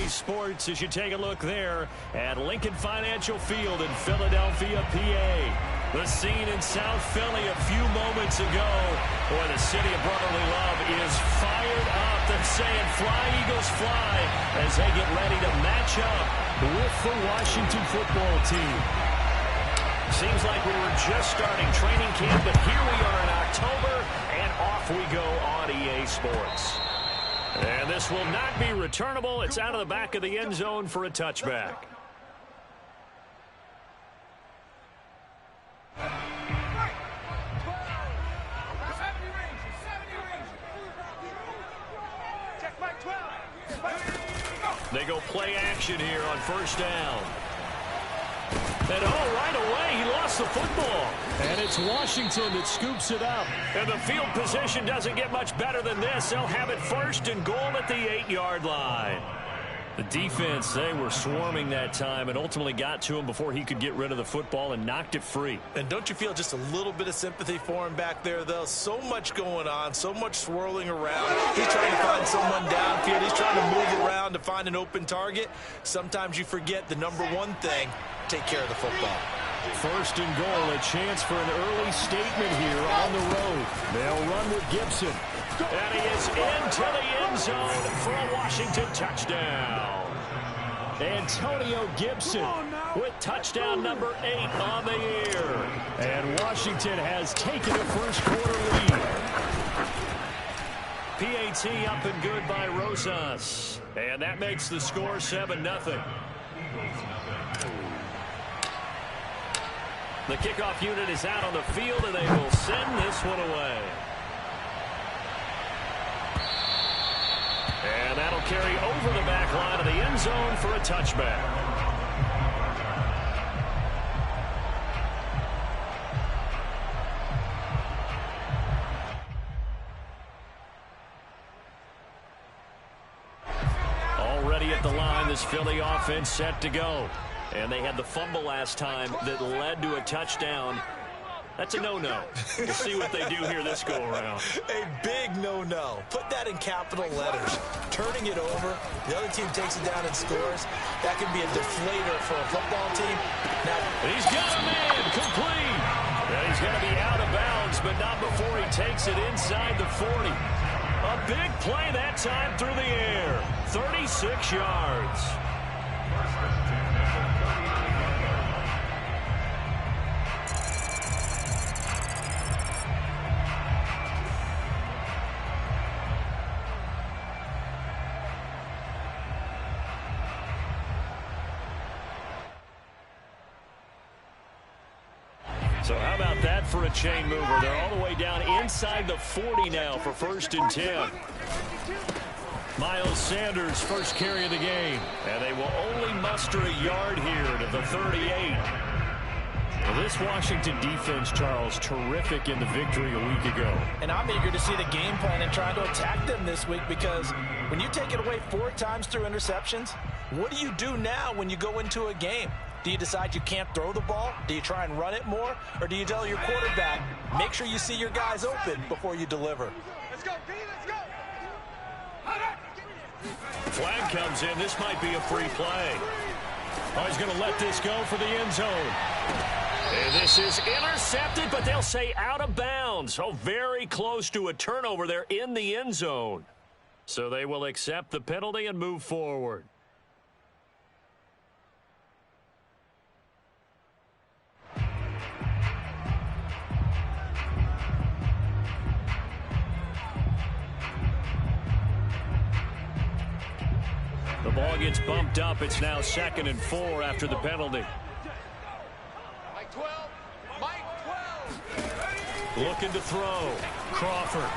Sports as you take a look there at Lincoln Financial Field in Philadelphia, PA. The scene in South Philly a few moments ago where the city of brotherly love is fired up. They're saying fly, Eagles, fly as they get ready to match up with the Washington football team. Seems like we were just starting training camp, but here we are in October, and off we go on EA Sports. And this will not be returnable. It's out of the back of the end zone for a touchback. They go play action here on first down. And right away, he lost the football. And it's Washington that scoops it up. And the field position doesn't get much better than this. They'll have it first and goal at the 8-yard line. The defense, they were swarming that time and ultimately got to him before he could get rid of the football and knocked it free. And don't you feel just a little bit of sympathy for him back there, though? So much going on, so much swirling around. He's trying to find someone downfield. He's trying to move around to find an open target. Sometimes you forget the number one thing, take care of the football. First and goal, a chance for an early statement here on the road. They'll run with Gibson. And he is into the end zone for a Washington touchdown. Antonio Gibson with touchdown number 8 on the year. And Washington has taken a first quarter lead. PAT up and good by Rosas. And that makes the score 7-0. The kickoff unit is out on the field, and they will send this one away. And that'll carry over the back line of the end zone for a touchback. Already at the line, this Philly offense set to go. And they had the fumble last time that led to a touchdown. That's a no-no. We'll see what they do here this go-around. A big no-no. Put that in capital letters. Turning it over, the other team takes it down and scores. That can be a deflator for a football team. Now, he's got a man complete. And he's going to be out of bounds, but not before he takes it inside the 40. A big play that time through the air. 36 yards. So how about that for a chain mover? They're all the way down inside the 40 now for first and 10. Miles Sanders, first carry of the game. And they will only muster a yard here to the 38. Well, this Washington defense, Charles, terrific in the victory a week ago. And I'm eager to see the game plan and trying to attack them this week, because when you take it away 4 times through interceptions, what do you do now when you go into a game? Do you decide you can't throw the ball? Do you try and run it more? Or do you tell your quarterback, make sure you see your guys open before you deliver? Let's go, D, let's go. Flag comes in. This might be a free play. Oh, he's going to let this go for the end zone. And this is intercepted, but they'll say out of bounds. Oh, very close to a turnover there in the end zone. So they will accept the penalty and move forward. The ball gets bumped up. It's now 2nd and 4 after the penalty. Mike 12. Mike 12. Looking to throw. Crawford.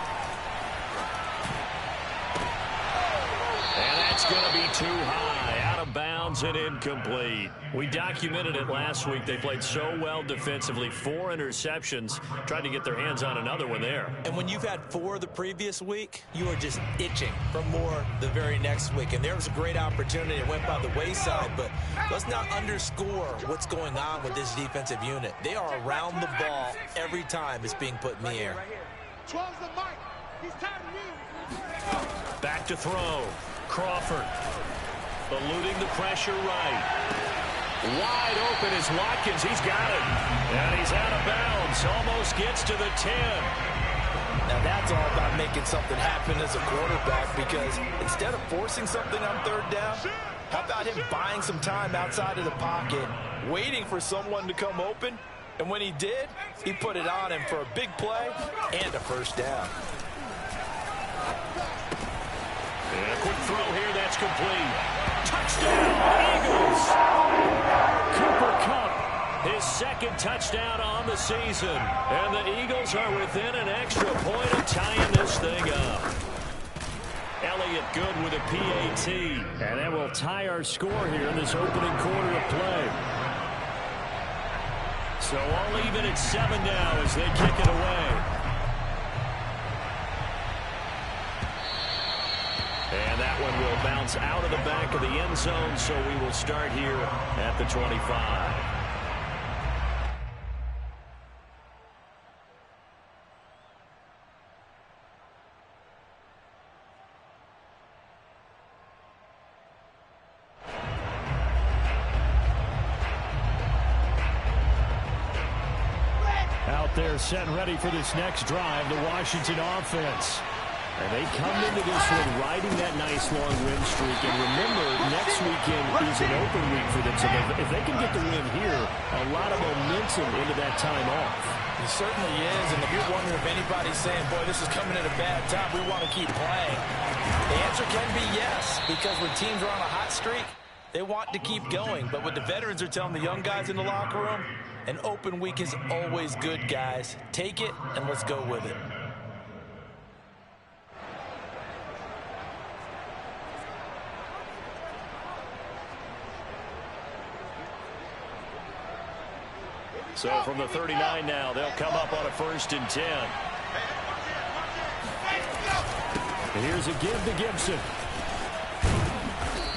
And that's going to be too high. Out of bounds and incomplete. We documented it last week. They played so well defensively. 4 interceptions. Tried to get their hands on another one there. And when you've had 4 the previous week, you are just itching for more the very next week. And there was a great opportunity. It went by the wayside. But let's not underscore what's going on with this defensive unit. They are around the ball every time it's being put in the air. 12's the Mike. He's tired of me. Back to throw. Crawford. eluding the pressure right. Wide open is Watkins. He's got it. And he's out of bounds. Almost gets to the 10. Now that's all about making something happen as a quarterback, because instead of forcing something on third down, how about him buying some time outside of the pocket, waiting for someone to come open, and when he did, he put it on him for a big play and a first down. And a quick throw here, that's complete. Touchdown, Eagles! Cooper Kupp, his second touchdown on the season. And the Eagles are within an extra point of tying this thing up. Elliott good with a PAT. And that will tie our score here in this opening quarter of play. So all even at 7 now as they kick it away. And that one will bounce out of the back of the end zone, so we will start here at the 25. Out there set and ready for this next drive, the Washington offense. And they come into this one riding that nice long win streak. And remember, next weekend is an open week for them. So if they can get the win here, a lot of momentum into that time off. It certainly is. And if you're wondering if anybody's saying, boy, this is coming at a bad time, we want to keep playing, the answer can be yes. Because when teams are on a hot streak, they want to keep going. But what the veterans are telling the young guys in the locker room, an open week is always good, guys. Take it and let's go with it. So from the 39 now, they'll come up on a 1st and 10. Here's a give to Gibson.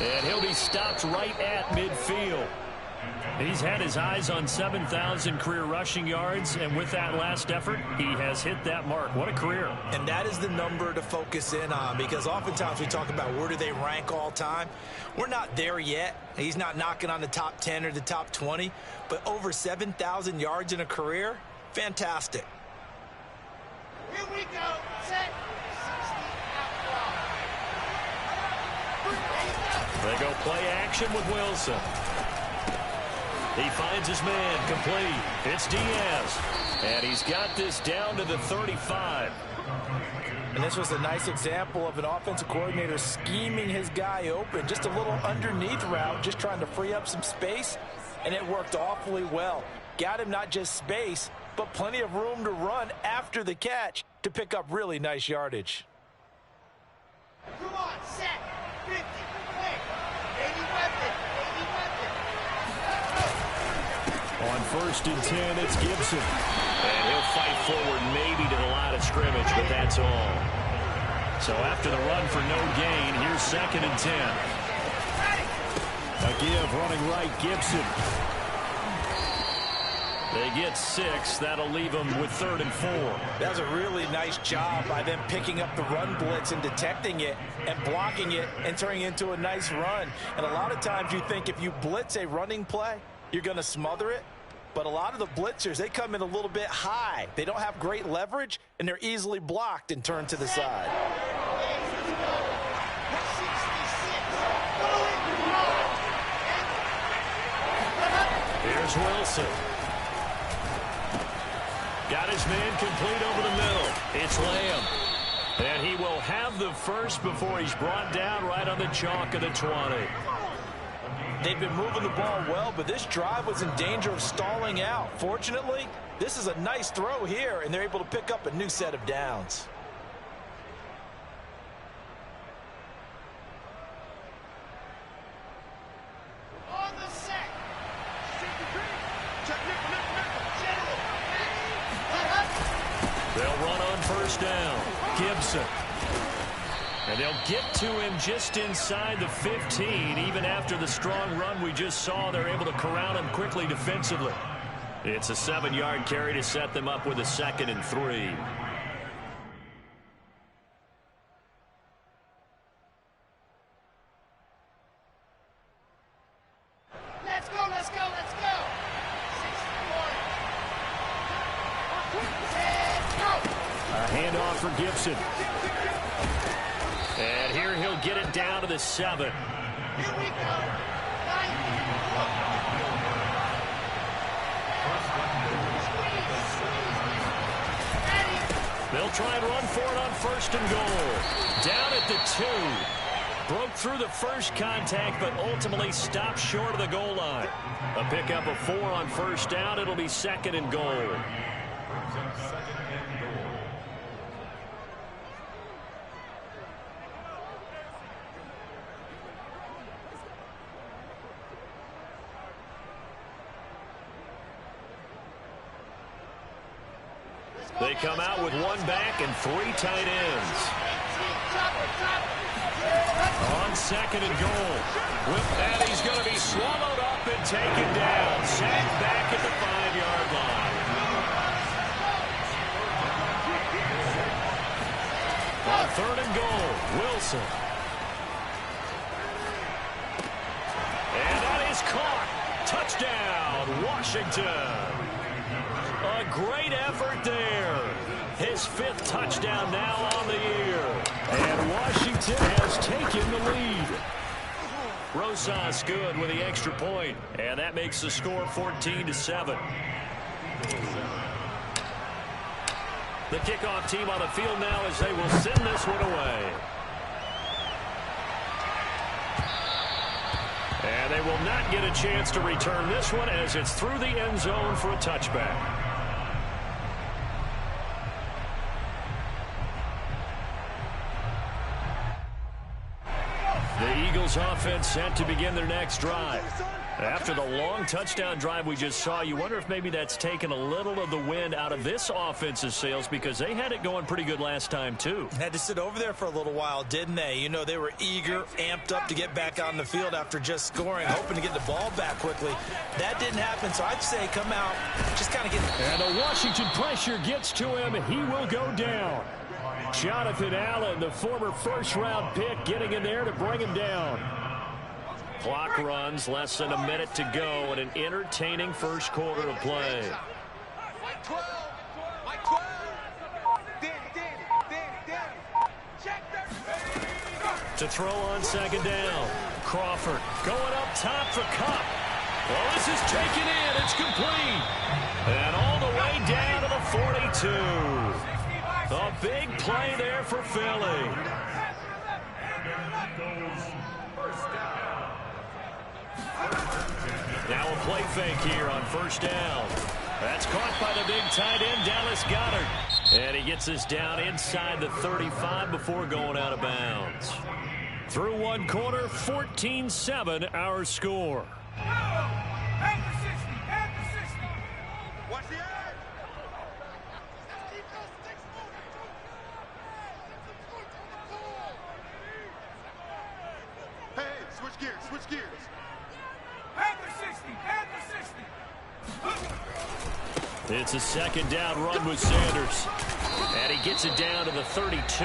And he'll be stopped right at midfield. He's had his eyes on 7,000 career rushing yards, and with that last effort, he has hit that mark. What a career. And that is the number to focus in on, because oftentimes we talk about where do they rank all time. We're not there yet. He's not knocking on the top 10 or the top 20, but over 7,000 yards in a career, fantastic. Here we go. Set. 60 out. They go play action with Wilson. He finds his man complete. It's Diaz. And he's got this down to the 35. And this was a nice example of an offensive coordinator scheming his guy open. Just a little underneath route, just trying to free up some space. And it worked awfully well. Got him not just space, but plenty of room to run after the catch to pick up really nice yardage. Come on, set. 50. Quick. 80 weapon. 80 weapon. On 1st and 10, it's Gibson. And he'll fight forward maybe to the line of scrimmage, but that's all. So after the run for no gain, here's 2nd and 10. A give running right, Gibson. They get 6. That'll leave them with 3rd and 4. That was a really nice job by them picking up the run blitz and detecting it and blocking it and turning it into a nice run. And a lot of times you think if you blitz a running play, you're going to smother it. But a lot of the blitzers, they come in a little bit high. They don't have great leverage, and they're easily blocked and turned to the side. Here's Wilson. Got his man complete over the middle. It's Lamb. And he will have the first before he's brought down right on the chalk of the 20. They've been moving the ball well, but this drive was in danger of stalling out. Fortunately, this is a nice throw here, and they're able to pick up a new set of downs. On the set. They'll run on 1st down. Gibson. And they'll get to him just inside the 15. Even after the strong run we just saw, they're able to corral him quickly defensively. It's a 7-yard carry to set them up with a 2nd and 3. A handoff for Gibson. And here he'll get it down to the 7. Here we go. They'll try and run for it on 1st and goal. Down at the 2. Broke through the first contact, but ultimately stopped short of the goal line. A pickup of 4 on 1st down. It'll be 2nd and goal. They come out with 1 back and 3 tight ends. On 2nd and goal. And he's going to be swallowed up and taken down. Sacked back at the 5-yard line. On 3rd and goal, Wilson. And that is caught. Touchdown, Washington. A great effort there. His 5th touchdown now on the year. And Washington has taken the lead. Rosas good with the extra point. And that makes the score 14-7. The kickoff team on the field now as they will send this one away. And they will not get a chance to return this one as it's through the end zone for a touchback. The Eagles offense set to begin their next drive. After the long touchdown drive we just saw, you wonder if maybe that's taken a little of the wind out of this offense's sails because they had it going pretty good last time too. Had to sit over there for a little while, didn't they? You know, they were eager, amped up to get back on the field after just scoring, hoping to get the ball back quickly. That didn't happen, so I'd say come out, just kind of get... And the Washington pressure gets to him, and he will go down. Jonathan Allen, the former first-round pick, getting in there to bring him down. Clock runs, less than a minute to go, and an entertaining first quarter of play. To throw on 2nd down. Crawford going up top for Cup. Well, this is taken in. It's complete. And all the way down to the 42. A big play there for Philly. Now a play fake here on 1st down. That's caught by the big tight end, Dallas Goedert. And he gets us down inside the 35 before going out of bounds. Through 1 quarter, 14-7 our score. Watch the edge. Hey, switch gears, switch gears. It's a 2nd down run with Sanders. And he gets it down to the 32.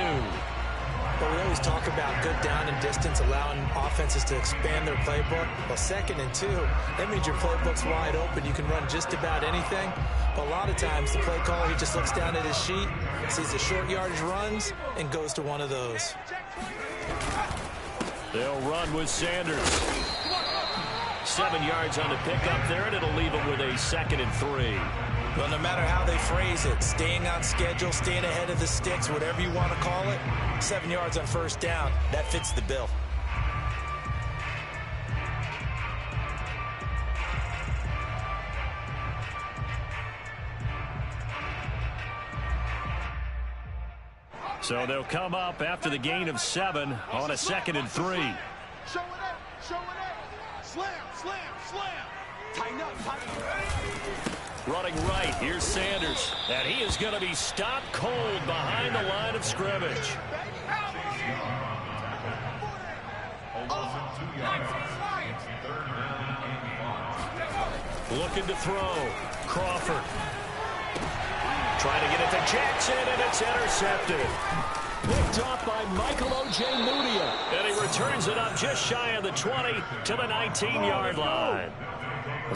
But we always talk about good down and distance, allowing offenses to expand their playbook. Well, 2nd and 2, that means your playbook's wide open. You can run just about anything. But a lot of times, the play caller, he just looks down at his sheet, sees the short yardage runs, and goes to one of those. They'll run with Sanders. 7 yards on the pickup there, and it'll leave them with a 2nd and 3. Well, no matter how they phrase it, staying on schedule, staying ahead of the sticks, whatever you want to call it, 7 yards on 1st down, that fits the bill. So they'll come up after the gain of 7 on a 2nd and 3. Show it up, show it up. Slam, slam, slam. Tighten up, tighten up. Running right, here's Sanders. And he is going to be stopped cold behind the line of scrimmage. Looking to throw. Crawford. Trying to get it to Jackson, and it's intercepted. Picked off by Michael Ojemudia. And he returns it up just shy of the 20 to the 19-yard line.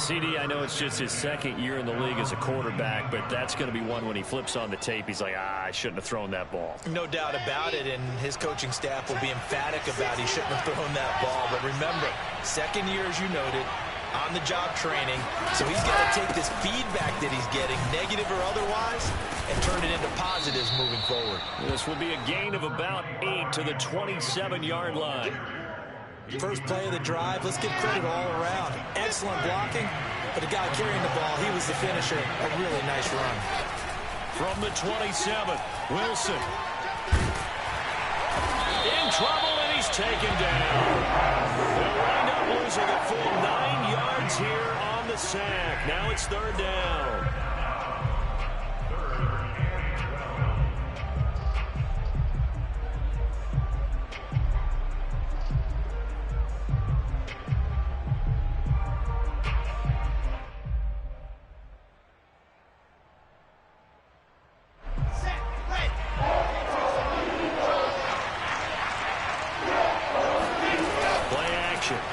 CD, I know it's just his second year in the league as a quarterback, but that's going to be one when he flips on the tape, he's like, I shouldn't have thrown that ball. No doubt about it, and his coaching staff will be emphatic about he shouldn't have thrown that ball. But remember, second year, as you noted, on-the-job training, so he's got to take this feedback that he's getting, negative or otherwise, and turn it into positives moving forward. This will be a gain of about 8 to the 27-yard line. First play of the drive, let's give credit all around. Excellent blocking, but the guy carrying the ball, he was the finisher. A really nice run. From the 27, Wilson. In trouble, and he's taken down. They'll wind up losing a full 9 yards here on the sack. Now it's third down.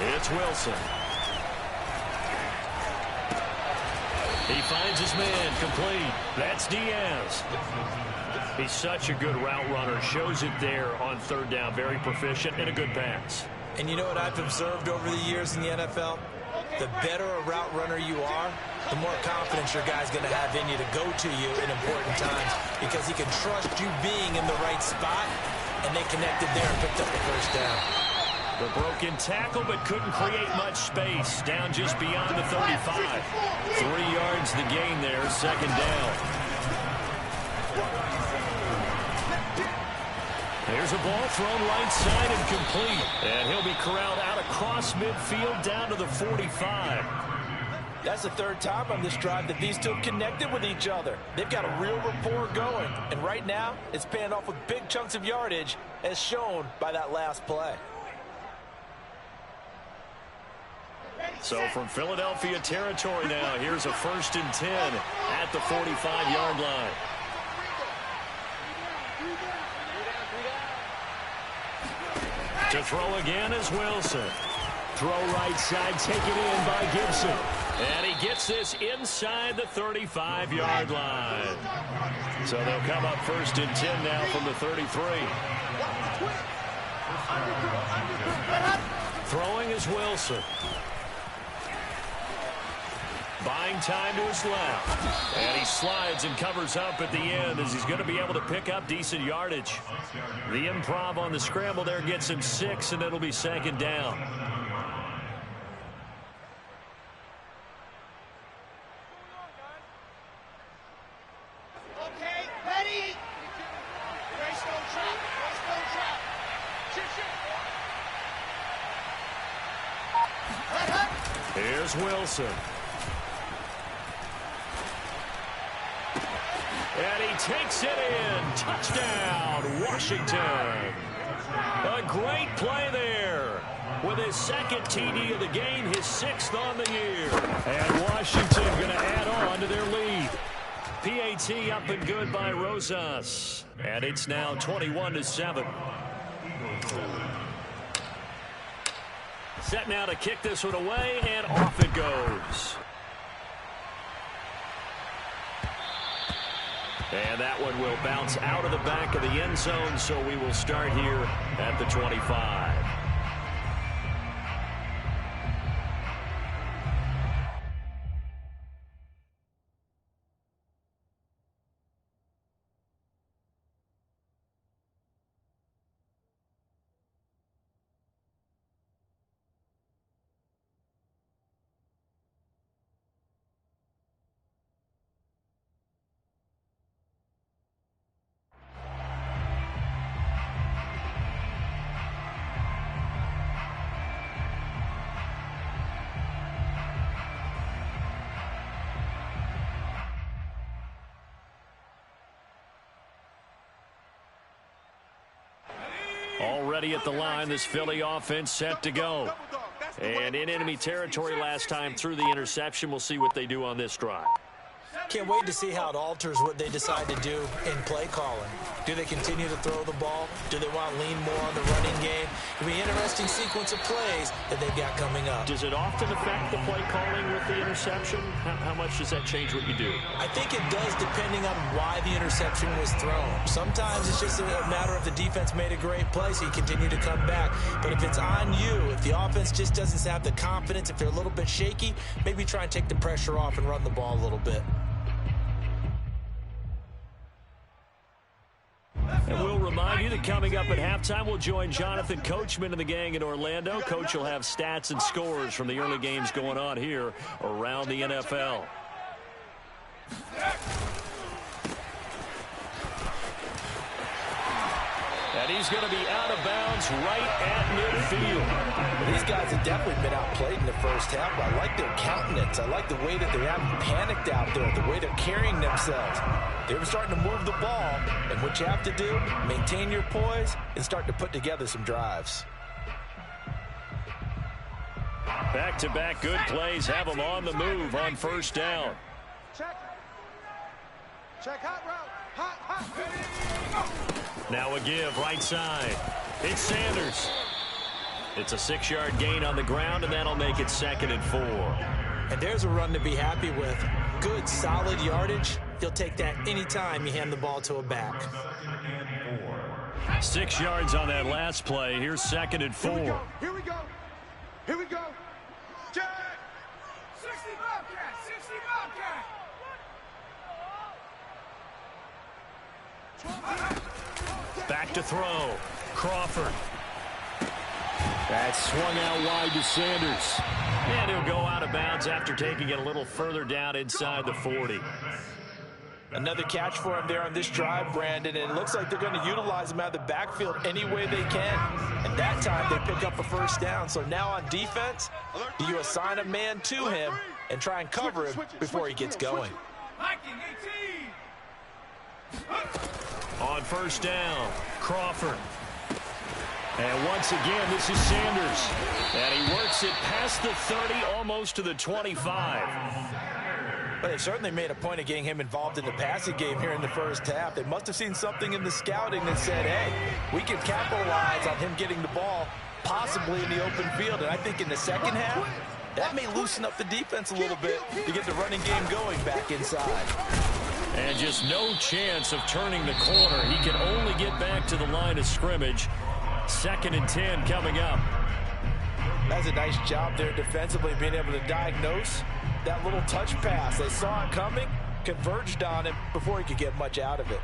It's Wilson. He finds his man complete. That's Diaz. He's such a good route runner. Shows it there on third down. Very proficient and a good pass. And you know what I've observed over the years in the NFL? The better a route runner you are, the more confidence your guy's going to have in you to go to you in important times because he can trust you being in the right spot, and they connected there and picked up the first down. The broken tackle, but couldn't create much space. Down just beyond the 35. 3 yards the gain there, second down. There's a ball thrown right side and complete. And he'll be corralled out across midfield down to the 45. That's the third time on this drive that these two have connected with each other. They've got a real rapport going. And right now, it's paying off with big chunks of yardage, as shown by that last play. So from Philadelphia territory now, here's a 1st and 10 at the 45-yard line. To throw again is Wilson. Throw right side, taken in by Gibson. And he gets this inside the 35-yard line. So they'll come up 1st and 10 now from the 33. Throwing is Wilson. Buying time to his left. And he slides and covers up at the end as he's going to be able to pick up decent yardage. The improv on the scramble there gets him 6, and it'll be second down. Okay, ready? Race no trap. Race no trap. Shit. Here's Wilson. And he takes it in. Touchdown, Washington. A great play there. With his second TD of the game, his 6th on the year. And Washington going to add on to their lead. PAT up and good by Rosas. And it's now 21-7. Set now to kick this one away, and off it goes. And that one will bounce out of the back of the end zone, so we will start here at the 25. Already at the line, this Philly offense set to go. And in enemy territory last time through the interception. We'll see what they do on this drive. Can't wait to see how it alters what they decide to do in play calling. Do they continue to throw the ball? Do they want to lean more on the running game? It'll be an interesting sequence of plays that they've got coming up. Does it often affect the play calling with the interception? How much does that change what you do? I think it does, depending on why the interception was thrown. Sometimes it's just a matter of the defense made a great play, so you continue to come back. But if it's on you, if the offense just doesn't have the confidence, if they're a little bit shaky, maybe try and take the pressure off and run the ball a little bit. And we'll remind you that coming up at halftime, we'll join Jonathan Coachman and the gang in Orlando. Coach will have stats and scores from the early games going on here around the NFL. And he's going to be out of bounds right at midfield. Well, these guys have definitely been outplayed in the first half. I like their countenance. I like the way that they haven't panicked out there, the way they're carrying themselves. They were starting to move the ball, and what you have to do, maintain your poise and start to put together some drives. Back-to-back good plays have them on the move on first down. Check. Check hot route. Hot. Now a give right side. It's Sanders. It's a 6-yard gain on the ground, and that'll make it 2nd and 4. And there's a run to be happy with. Good, solid yardage. You'll take that anytime you hand the ball to a back. 6 yards on that last play. Here's 2nd and 4. Here we go. Check. 60 Bobcat. Back to throw. Crawford. That swung out wide to Sanders. And he'll go out of bounds after taking it a little further down inside the 40. Another catch for him there on this drive, Brandon, and it looks like they're going to utilize him out of the backfield any way they can. And that time they pick up a first down. So now on defense, do you assign a man to him and try and cover him before he gets going? On first down, Crawford. And once again, this is Sanders. And he works it past the 30, almost to the 25. But they've certainly made a point of getting him involved in the passing game here in the first half. They must have seen something in the scouting that said, hey, we can capitalize on him getting the ball possibly in the open field. And I think in the second half, that may loosen up the defense a little bit to get the running game going back inside. And just no chance of turning the corner. He can only get back to the line of scrimmage. 2nd and 10 coming up. That's a nice job there defensively, being able to diagnose that little touch pass. They saw it coming, converged on him before he could get much out of it.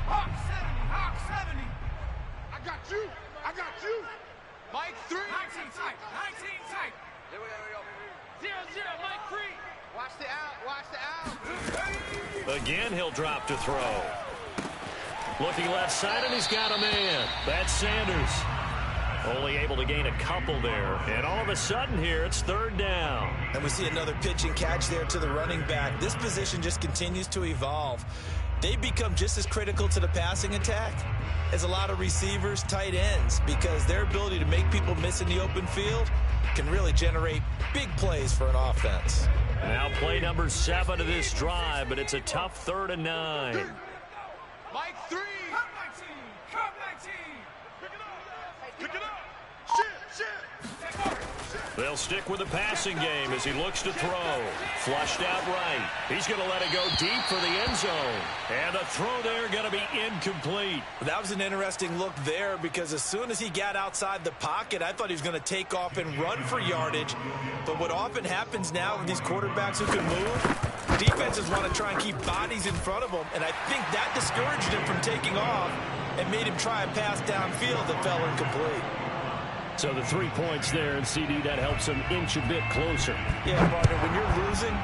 Hawk 70. I got you. Mike 3. 19 tight. Here we go. 0-0, Mike 3. Watch the out. Again, he'll drop to throw. Looking left side, and he's got a man. That's Sanders. Only able to gain a couple there. And all of a sudden here, it's 3rd down. And we see another pitch and catch there to the running back. This position just continues to evolve. They become just as critical to the passing attack as a lot of receivers, tight ends, because their ability to make people miss in the open field can really generate big plays for an offense. Now play number 7 of this drive, but it's a tough 3rd and 9. Mike 3. Cup 19. Pick it up. Shit. They'll stick with the passing game as he looks to throw. Flushed out right. He's going to let it go deep for the end zone. And the throw there going to be incomplete. That was an interesting look there, because as soon as he got outside the pocket, I thought he was going to take off and run for yardage. But what often happens now with these quarterbacks who can move, defenses want to try and keep bodies in front of them, and I think that discouraged him from taking off and made him try a pass downfield that fell incomplete. So the 3 points there, and CD, that helps him inch a bit closer. Yeah, partner, when you're losing,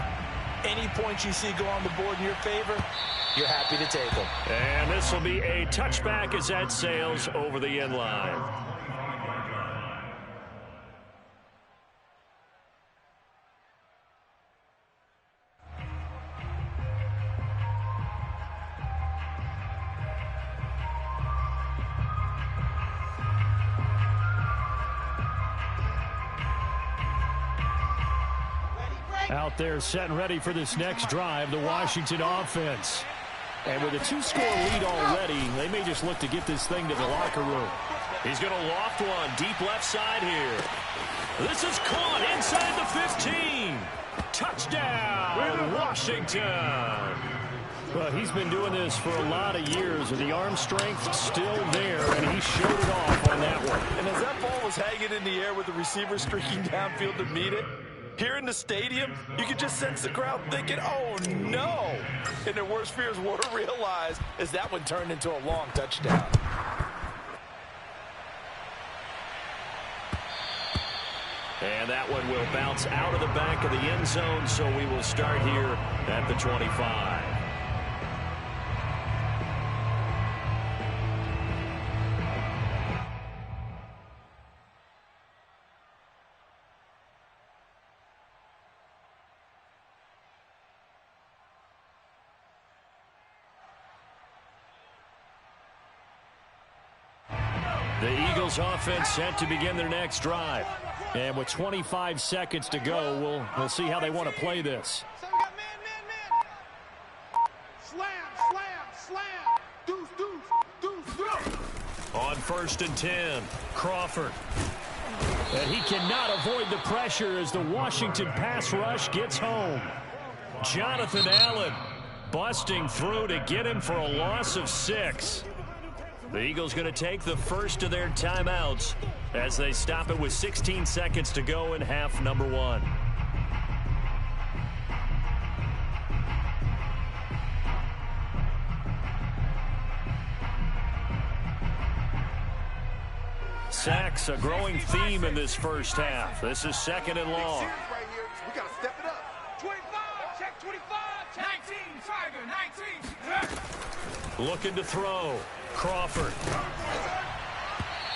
any points you see go on the board in your favor, you're happy to take them. And this will be a touchback as that sails over the end line. Out there set and ready for this next drive, the Washington offense. And with a 2-score lead already, they may just look to get this thing to the locker room. He's going to loft one deep left side here. This is caught inside the 15. Touchdown, Washington. Well, he's been doing this for a lot of years with the arm strength still there, and he showed it off on that one. And as that ball was hanging in the air with the receiver streaking downfield to meet it, here in the stadium, you could just sense the crowd thinking, oh, no. And their worst fears were realized as that one turned into a long touchdown. And that one will bounce out of the back of the end zone, so we will start here at the 25. The Eagles offense set to begin their next drive. And with 25 seconds to go, we'll see how they want to play this. So we got man. Slam. Deuce. On 1st and 10, Crawford. And he cannot avoid the pressure as the Washington pass rush gets home. Jonathan Allen busting through to get him for a loss of 6. The Eagles going to take the first of their timeouts as they stop it with 16 seconds to go in half number 1. Sacks, a growing theme in this first half. This is 2nd and long. We got to step it up. 25, check 25, 19, Tiger, 19. Looking to throw. Crawford.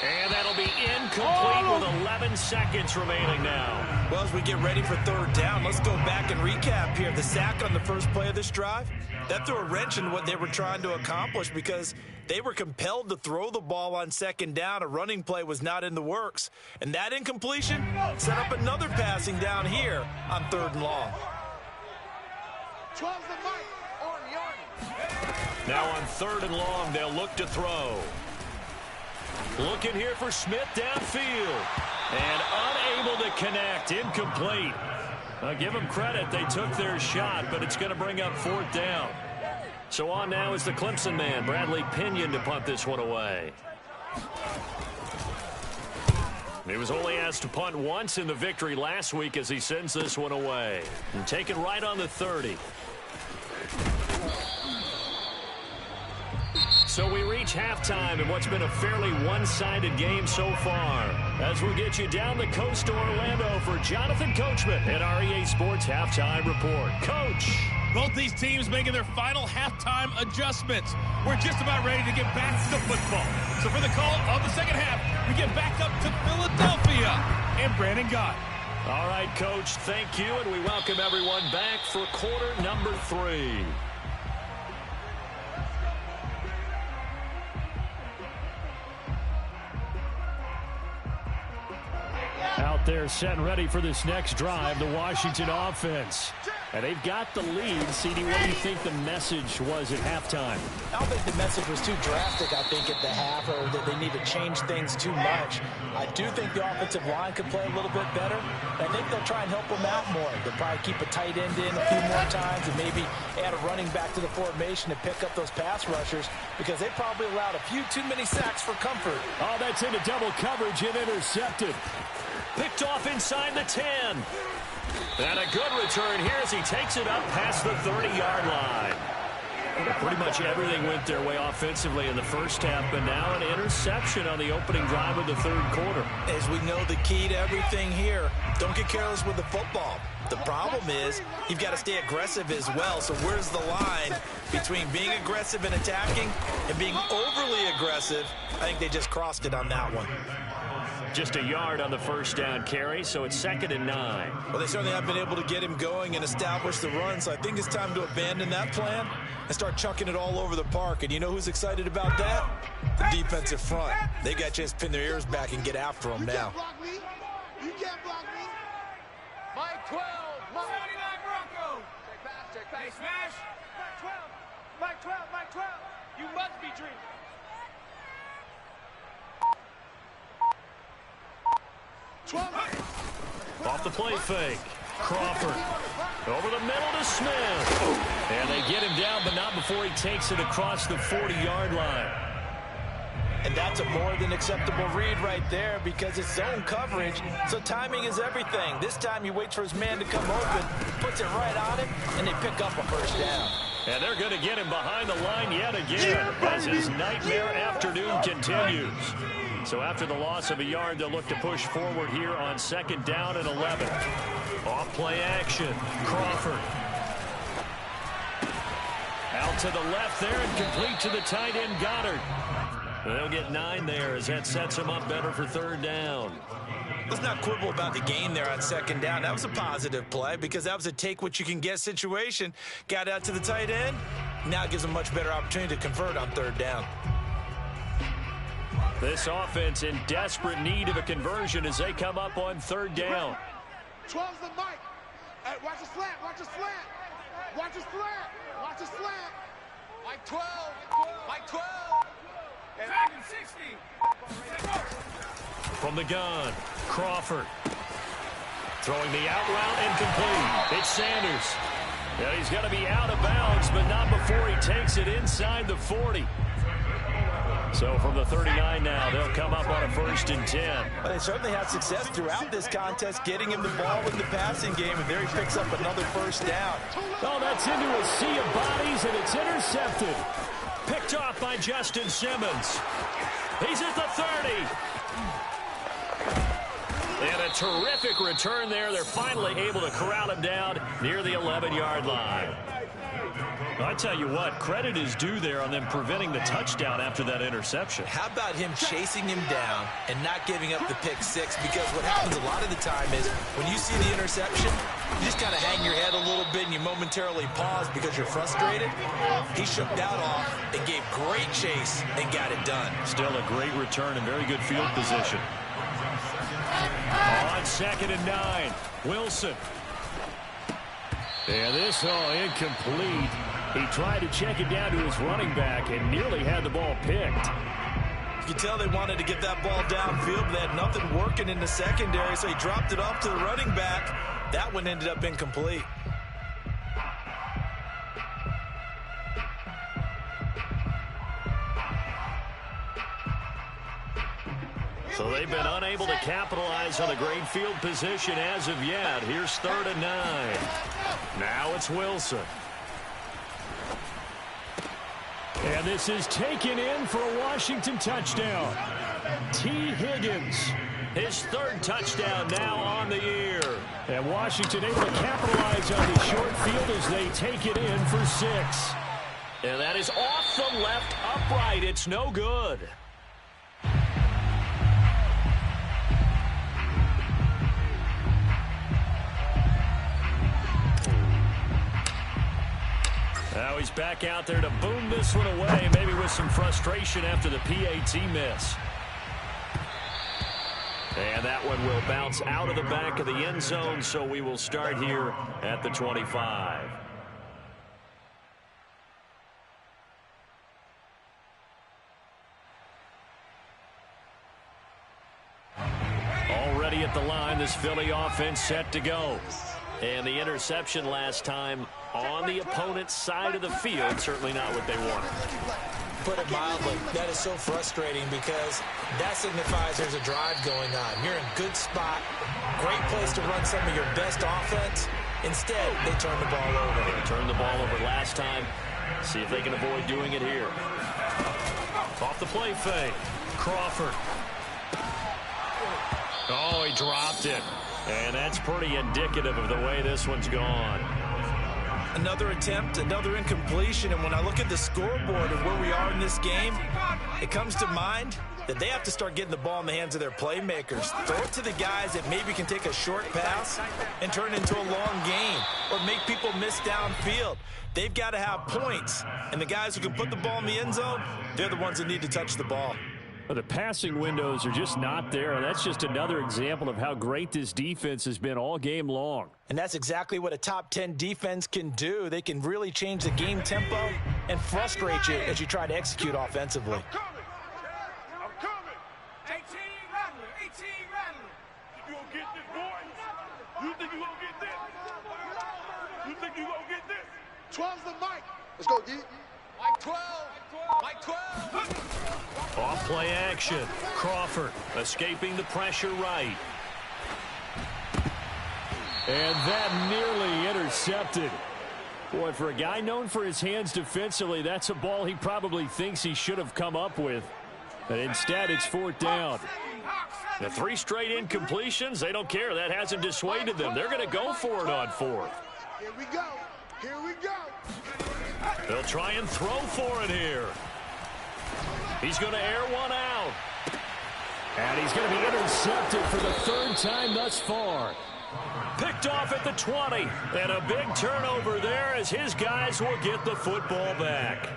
And that'll be incomplete with 11 seconds remaining now. Well, as we get ready for 3rd down, let's go back and recap here. The sack on the first play of this drive, that threw a wrench in what they were trying to accomplish because they were compelled to throw the ball on 2nd down. A running play was not in the works. And that incompletion set up another passing down here on 3rd and long. 12's the mic. Now on 3rd and long, they'll look to throw. Looking here for Smith downfield. And unable to connect. Incomplete. I'll give them credit. They took their shot, but it's going to bring up 4th down. So on now is the Clemson man, Bradley Pinion, to punt this one away. He was only asked to punt once in the victory last week as he sends this one away. And taken right on the 30. So we reach halftime in what's been a fairly one-sided game so far. As we'll get you down the coast to Orlando for Jonathan Coachman at our EA Sports Halftime Report. Coach. Both these teams making their final halftime adjustments. We're just about ready to get back to football. So for the call of the second half, we get back up to Philadelphia and Brandon Gott. All right, Coach, thank you, and we welcome everyone back for quarter number 3. Out there set and ready for this next drive, the Washington offense. And they've got the lead. CD, what do you think the message was at halftime? I don't think the message was too drastic, I think, at the half, or that they need to change things too much. I do think the offensive line could play a little bit better. I think they'll try and help them out more. They'll probably keep a tight end in a few more times and maybe add a running back to the formation to pick up those pass rushers because they probably allowed a few too many sacks for comfort. Oh, that's into double coverage and intercepted. Picked off inside the 10. And a good return here as he takes it up past the 30-yard line. Pretty much everything went their way offensively in the first half, but now an interception on the opening drive of the 3rd quarter. As we know, the key to everything here, don't get careless with the football. The problem is you've got to stay aggressive as well. So where's the line between being aggressive and attacking and being overly aggressive? I think they just crossed it on that one. Just a yard on the first down carry, so it's 2nd and 9. Well, they certainly have been able to get him going and establish the run, so I think it's time to abandon that plan and start chucking it all over the park. And you know who's excited about that? The defensive front. They got a chance to pin their ears back and get after him now. You can't block me. Mike 12. Mike 79 Broncos. Check pass. Hey, smash. Mike 12. Mike 12. Mike 12. You must be dreaming. Off the play fake. Crawford. Over the middle to Smith. And they get him down, but not before he takes it across the 40-yard line. And that's a more than acceptable read right there because it's zone coverage, so timing is everything. This time he waits for his man to come open, puts it right on him, and they pick up a first down. And they're going to get him behind the line yet again as his nightmare afternoon continues. So after the loss of a yard, they'll look to push forward here on 2nd down and 11. Off play action. Crawford. Out to the left there and complete to the tight end Goddard. They'll get 9 there as that sets them up better for 3rd down. Let's not quibble about the gain there on 2nd down. That was a positive play because that was a take-what-you-can-get situation. Got out to the tight end. Now it gives them a much better opportunity to convert on 3rd down. This offense in desperate need of a conversion as they come up on 3rd down. 12's the Mike. Hey, watch his slant. Watch his slant. Watch his slant. Watch his slant. Mike 12. Mike 12. And 60. From the gun, Crawford. Throwing the out route incomplete. It's Sanders. Yeah, he's got to be out of bounds, but not before he takes it inside the 40. So from the 39 now, they'll come up on a 1st and 10. Well, they certainly had success throughout this contest, getting him the ball in the passing game, and there he picks up another 1st down. Oh, that's into a sea of bodies, and it's intercepted. Picked off by Justin Simmons. He's at the 30. And a terrific return there. They're finally able to corral him down near the 11-yard line. I tell you what, credit is due there on them preventing the touchdown after that interception. How about him chasing him down and not giving up the pick 6? Because what happens a lot of the time is when you see the interception, you just kind of hang your head a little bit and you momentarily pause because you're frustrated. He shook that off and gave great chase and got it done. Still a great return and very good field position. On 2nd and 9, Wilson. And this incomplete. He tried to check it down to his running back and nearly had the ball picked. You can tell they wanted to get that ball downfield. They had nothing working in the secondary, so he dropped it off to the running back. That one ended up incomplete. So they've been unable to capitalize on a great field position as of yet. Here's 3rd and 9. Now it's Wilson. And this is taken in for a Washington touchdown. T. Higgins, his 3rd touchdown now on the year. And Washington able to capitalize on the short field as they take it in for 6. And that is off the left upright. It's no good. Now he's back out there to boom this one away, maybe with some frustration after the PAT miss. And that one will bounce out of the back of the end zone, so we will start here at the 25. Already at the line, this Philly offense set to go. And the interception last time on the opponent's side of the field, certainly not what they wanted. Put it mildly, that is so frustrating because that signifies there's a drive going on. You're in good spot, great place to run some of your best offense. Instead, they turn the ball over. They turned the ball over last time. See if they can avoid doing it here. Off the play fake. Crawford. Oh, he dropped it. And that's pretty indicative of the way this one's gone. Another attempt, another incompletion, and when I look at the scoreboard of where we are in this game, it comes to mind that they have to start getting the ball in the hands of their playmakers. Throw it to the guys that maybe can take a short pass and turn it into a long gain or make people miss downfield. They've got to have points, and the guys who can put the ball in the end zone, they're the ones that need to touch the ball. The passing windows are just not there, and that's just another example of how great this defense has been all game long. And that's exactly what a top 10 defense can do. They can really change the game tempo and frustrate you as you try to execute offensively. I'm coming. 18 Rattler. 18 Rattler. You gonna get this, boy? You think you gonna get this? You think you gonna get this? 12's the mic. Let's go, D. Mike 12. Mike 12. Off play action. Crawford escaping the pressure right. And that nearly intercepted. Boy, for a guy known for his hands defensively, that's a ball he probably thinks he should have come up with. But instead, it's 4th down. The 3 straight incompletions, they don't care. That hasn't dissuaded them. They're going to go for it on 4th. Here we go. Here we go. They'll try and throw for it here. He's going to air one out. And he's going to be intercepted for the 3rd time thus far. Picked off at the 20. And a big turnover there as his guys will get the football back.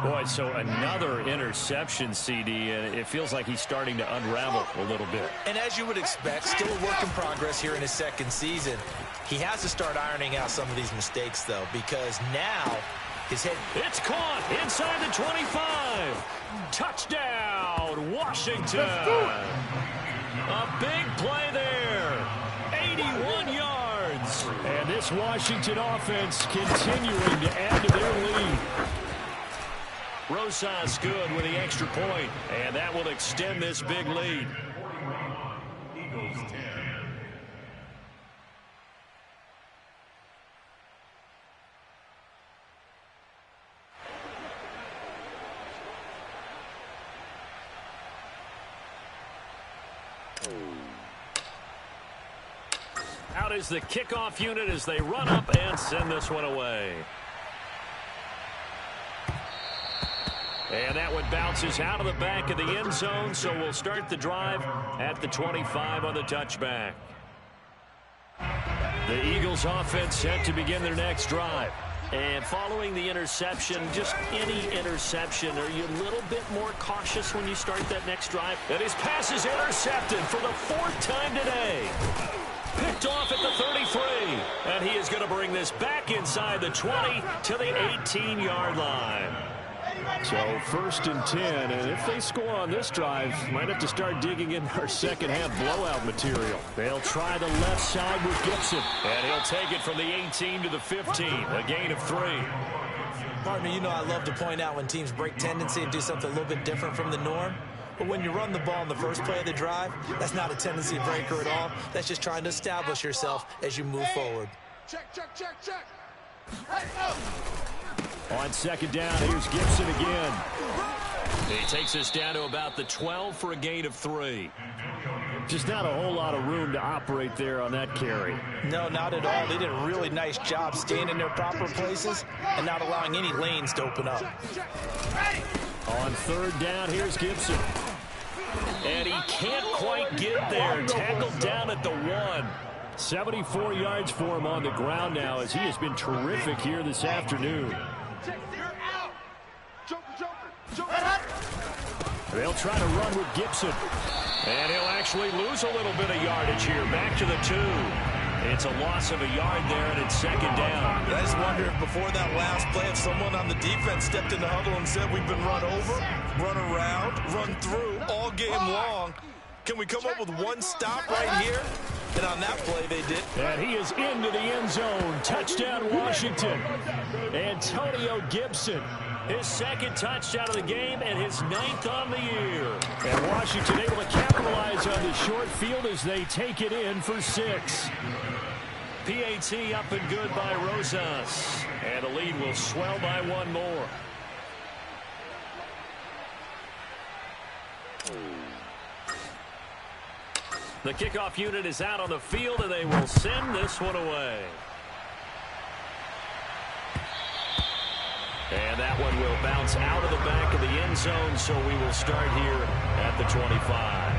Boy, so another interception, CD, and it feels like he's starting to unravel a little bit. And as you would expect, still a work in progress here in his 2nd season. He has to start ironing out some of these mistakes, though, because now his head... It's caught inside the 25. Touchdown, Washington. A big play there. 81 yards. And this Washington offense continuing to add to their lead. Rosas good with the extra point, and that will extend this big lead. Eagles 10. Out is the kickoff unit as they run up and send this one away. And that one bounces out of the back of the end zone, so we'll start the drive at the 25 on the touchback. The Eagles offense set to begin their next drive. And following the interception, just any interception, are you a little bit more cautious when you start that next drive? And his pass is intercepted for the 4th time today. Picked off at the 33. And he is going to bring this back inside the 20 to the 18-yard line. So 1st and 10, and if they score on this drive, might have to start digging in our second half blowout material. They'll try the left side with Gibson, and he'll take it from the 18 to the 15, a gain of 3. Partner, you know I love to point out when teams break tendency and do something a little bit different from the norm. But when you run the ball in the first play of the drive, that's not a tendency breaker at all. That's just trying to establish yourself as you move forward. Check, check, check, check. Hey, oh. On 2nd down, here's Gibson again. He takes us down to about the 12 for a gain of 3. Just not a whole lot of room to operate there on that carry. No, not at all. They did a really nice job staying in their proper places and not allowing any lanes to open up. On 3rd down, here's Gibson. And he can't quite get there. Tackled down at the 1. 74 yards for him on the ground now as he has been terrific here this afternoon. They'll try to run with Gibson. And he'll actually lose a little bit of yardage here. Back to the 2. It's a loss of a yard there, and it's 2nd down. I just wonder if before that last play, if someone on the defense stepped in the huddle and said, we've been run over, run around, run through all game long. Can we come up with one stop right here? And on that play, they did. And he is into the end zone. Touchdown, Washington. Antonio Gibson. His 2nd touchdown of the game and his 9th on the year. And Washington able to capitalize on the short field as they take it in for 6. PAT up and good by Rosas. And the lead will swell by 1 more. The kickoff unit is out on the field, and they will send this one away. And that one will bounce out of the back of the end zone, so we will start here at the 25.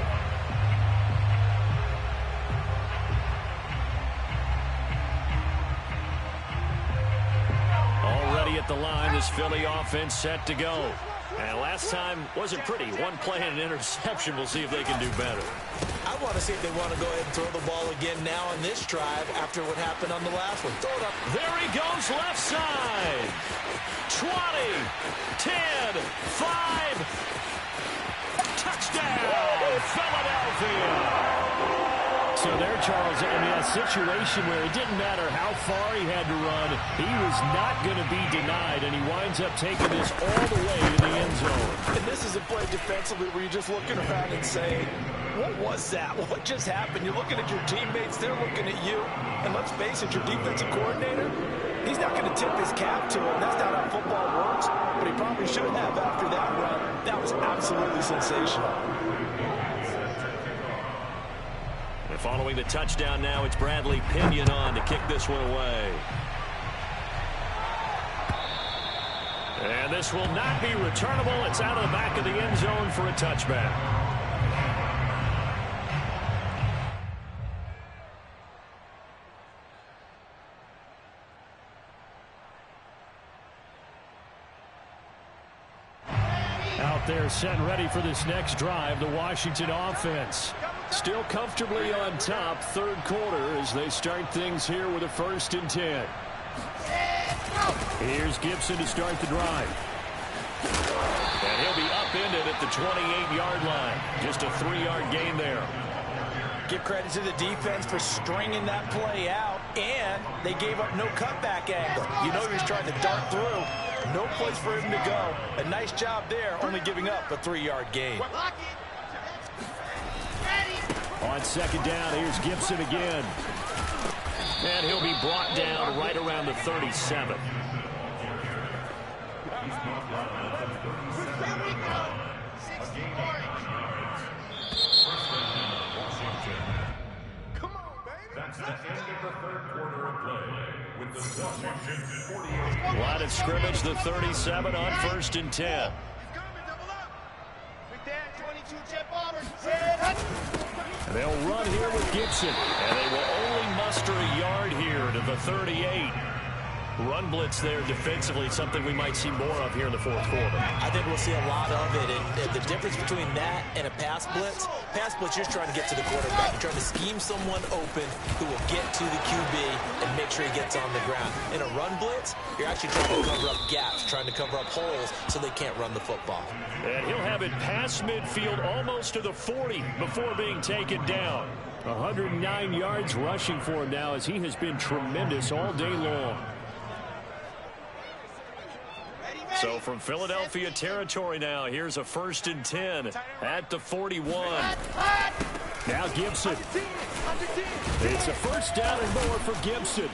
Already at the line, this Philly offense set to go. And last time wasn't pretty. One play and an interception. We'll see if they can do better. I want to see if they want to go ahead and throw the ball again now on this drive after what happened on the last one. Throw it up. There he goes, left side. 20, 10, 5. Touchdown, Philadelphia. So there, Charles, I mean, a situation where it didn't matter how far he had to run, he was not going to be denied, and he winds up taking this all the way to the end zone. And this is a play defensively where you're just looking around and saying, what was that? What just happened? You're looking at your teammates, they're looking at you, and let's face it, your defensive coordinator, he's not going to tip his cap to him. That's not how football works, but he probably should have after that run. That was absolutely sensational. And following the touchdown now, it's Bradley Pinion on to kick this one away. And this will not be returnable. It's out of the back of the end zone for a touchback. Out there set and ready for this next drive, the Washington offense. Still comfortably on top, third quarter, as they start things here with a 1st and 10. Here's Gibson to start the drive. And he'll be upended at the 28-yard line. Just a 3-yard gain there. Give credit to the defense for stringing that play out, and they gave up no cutback angle. You know he was trying to dart through. No place for him to go. A nice job there, only giving up a 3-yard gain. On 2nd down, here's Gibson again. And he'll be brought down right around the 37. That's the end of the third quarter of play with the Washington 48. Line of scrimmage, the 37 on 1st and 10. They'll run here with Gibson, and they will only muster a yard here to the 38. Run blitz there defensively, something we might see more of here in the 4th quarter. I think we'll see a lot of it. And the difference between that and a pass blitz, you're just trying to get to the quarterback. You're trying to scheme someone open who will get to the QB and make sure he gets on the ground. In a run blitz, you're actually trying to cover up gaps, trying to cover up holes so they can't run the football. And he'll have it past midfield almost to the 40 before being taken down. 109 yards rushing for him now as he has been tremendous all day long. So from Philadelphia territory now, here's a 1st and 10 at the 41. Now Gibson. It's a 1st down and more for Gibson.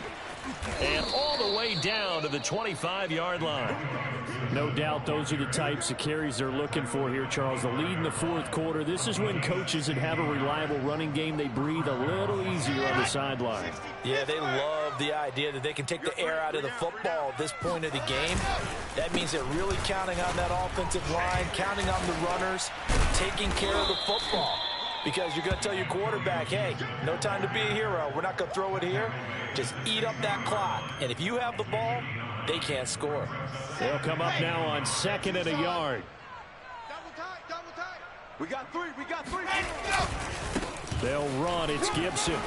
And all the way down to the 25-yard line. No doubt those are the types of carries they're looking for here, Charles. The lead in the 4th quarter. This is when coaches that have a reliable running game, they breathe a little easier on the sideline. Yeah, they love the idea that they can take the air out of the football at this point of the game. That means they're really counting on that offensive line, counting on the runners, taking care of the football. Because you're going to tell your quarterback, hey, no time to be a hero. We're not going to throw it here. Just eat up that clock. And if you have the ball, they can't score. They'll come up now on 2nd and a yard. Double tight. We got 3. They'll run. It's Gibson.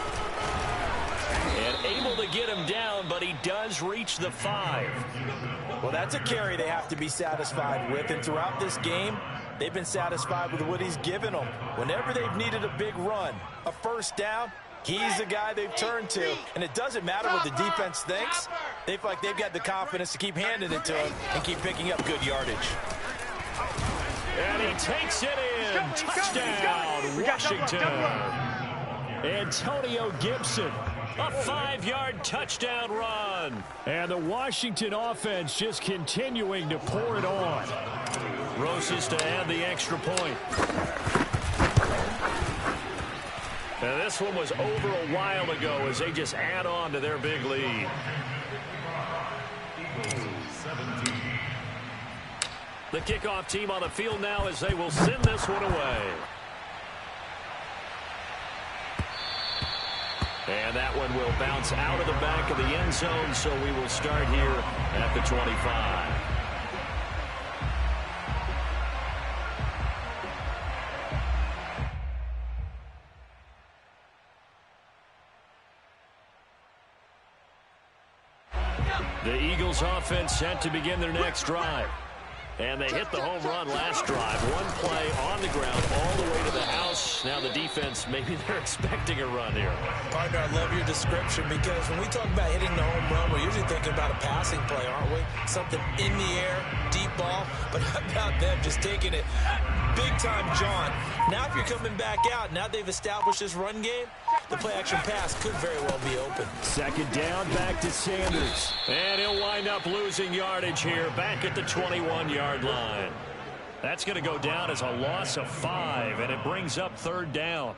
And able to get him down, but he does reach the 5. Well, that's a carry they have to be satisfied with. And throughout this game, they've been satisfied with what he's given them. Whenever they've needed a big run, a 1st down, he's the guy they've turned to. And it doesn't matter what the defense thinks. They feel like they've got the confidence to keep handing it to him and keep picking up good yardage. And he takes it in. Touchdown, Washington. Antonio Gibson. A 5-yard touchdown run. And the Washington offense just continuing to pour it on. Roses to add the extra point. And this one was over a while ago as they just add on to their big lead. The kickoff team on the field now as they will send this one away. And that one will bounce out of the back of the end zone, so we will start here at the 25. The Eagles offense set to begin their next drive. And they hit the home run last drive. One play on the ground all the way to the house. Now the defense, maybe they're expecting a run here. Partner, I love your description because when we talk about hitting the home run, we're usually thinking about a passing play, aren't we? Something in the air, deep ball. But how about them just taking it big-time jaunt? Now if you're coming back out, now they've established this run game, the play-action pass could very well be open. Second down, back to Sanders. And he'll wind up losing yardage here, back at the 21-yard line. That's going to go down as a loss of 5, and it brings up third down.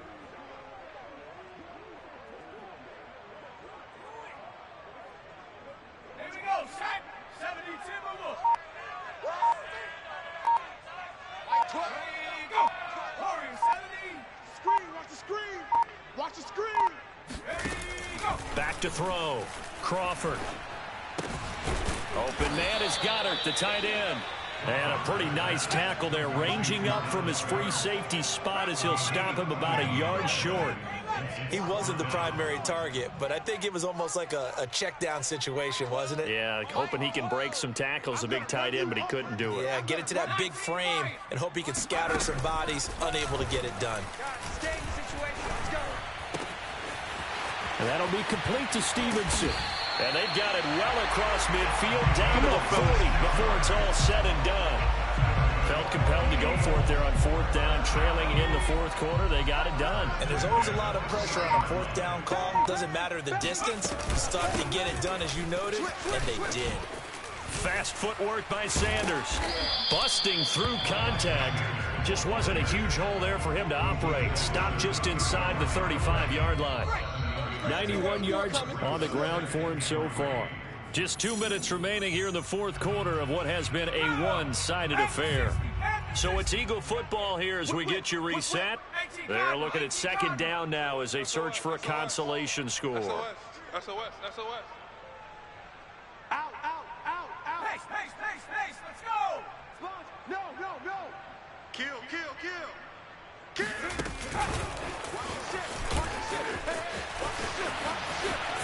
Here we go, set. 72 move. Like 12. There you go. Warriors, 70. Screen, watch the screen. Watch the screen. There you go. Back to throw. Crawford. Open man is Goddard, the tight end. And a pretty nice tackle there, ranging up from his free safety spot as he'll stop him about a yard short. He wasn't the primary target, but I think it was almost like a check down situation, wasn't it? Yeah, hoping he can break some tackles, a big tight end, but he couldn't do it. Yeah, get it to that big frame and hope he can scatter some bodies, unable to get it done. And that'll be complete to Stevenson. And they've got it well across midfield, down to the 40 before it's all said and done. Felt compelled to go for it there on fourth down, trailing in the fourth quarter. They got it done. And there's always a lot of pressure on a fourth down call. Doesn't matter the distance. Start to get it done, as you noted, and they did. Fast footwork by Sanders. Busting through contact. Just wasn't a huge hole there for him to operate. Stopped just inside the 35-yard line. 91 yards on the ground for him so far. Just 2 minutes remaining here in the fourth quarter of what has been a one-sided affair. So it's Eagle football here as we get you reset. They're looking at second down now as they search for a consolation score. SOS, SOS. Out. Pace, let's go. No. Kill.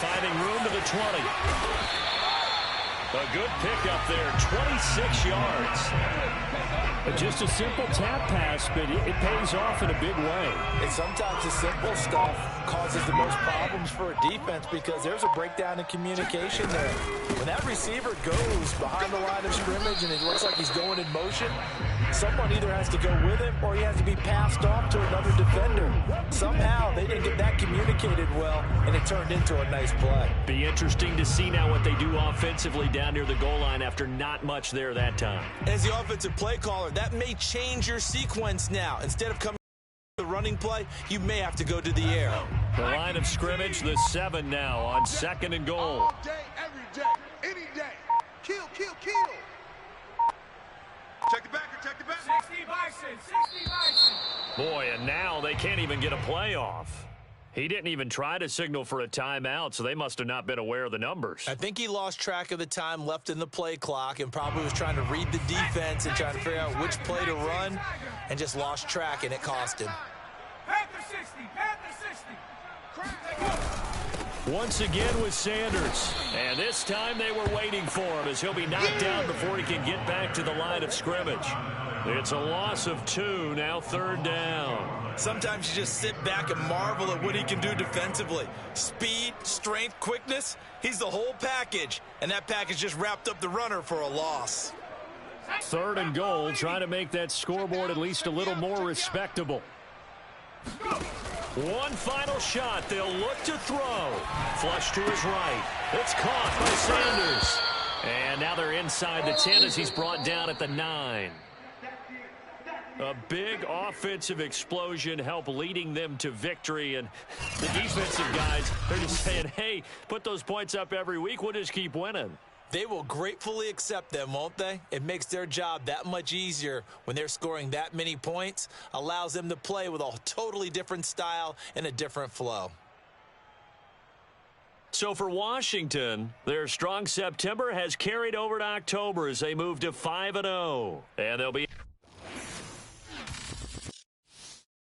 Finding room to the 20. A good pickup there, 26 yards. Just a simple tap pass, but it pays off in a big way. And sometimes the simple stuff causes the most problems for a defense because there's a breakdown in communication there. When that receiver goes behind the line of scrimmage and it looks like he's going in motion, someone either has to go with him or he has to be passed off to another defender. Somehow they didn't get that communicated well, and it turned into a nice play. Be interesting to see now what they do offensively down near the goal line after not much there that time. As the offensive play caller, that may change your sequence now. Instead of coming to the running play, you may have to go to the air. The line of scrimmage, the 7 now on second and goal. All day, every day, any day. Kill. Check the back. 60 Bison. Boy, and now they can't even get a play off. He didn't even try to signal for a timeout, so they must have not been aware of the numbers. I think he lost track of the time left in the play clock and probably was trying to read the defense and trying to figure out which play to run and just lost track, and it cost him. Panther 60. Once again with Sanders. And this time they were waiting for him as he'll be knocked down before he can get back to the line of scrimmage. It's a loss of 2, now third down. Sometimes you just sit back and marvel at what he can do defensively. Speed, strength, quickness, he's the whole package. And that package just wrapped up the runner for a loss. Third and goal, trying to make that scoreboard at least a little more respectable. One final shot. They'll look to throw. Flush to his right. It's caught by Sanders. And now they're inside the 10 as he's brought down at the 9. A big offensive explosion helped leading them to victory. And the defensive guys, they're just saying, hey, put those points up every week. We'll just keep winning. They will gratefully accept them, won't they? It makes their job that much easier when they're scoring that many points. Allows them to play with a totally different style and a different flow. So for Washington, their strong September has carried over to October as they move to 5-0. And they'll be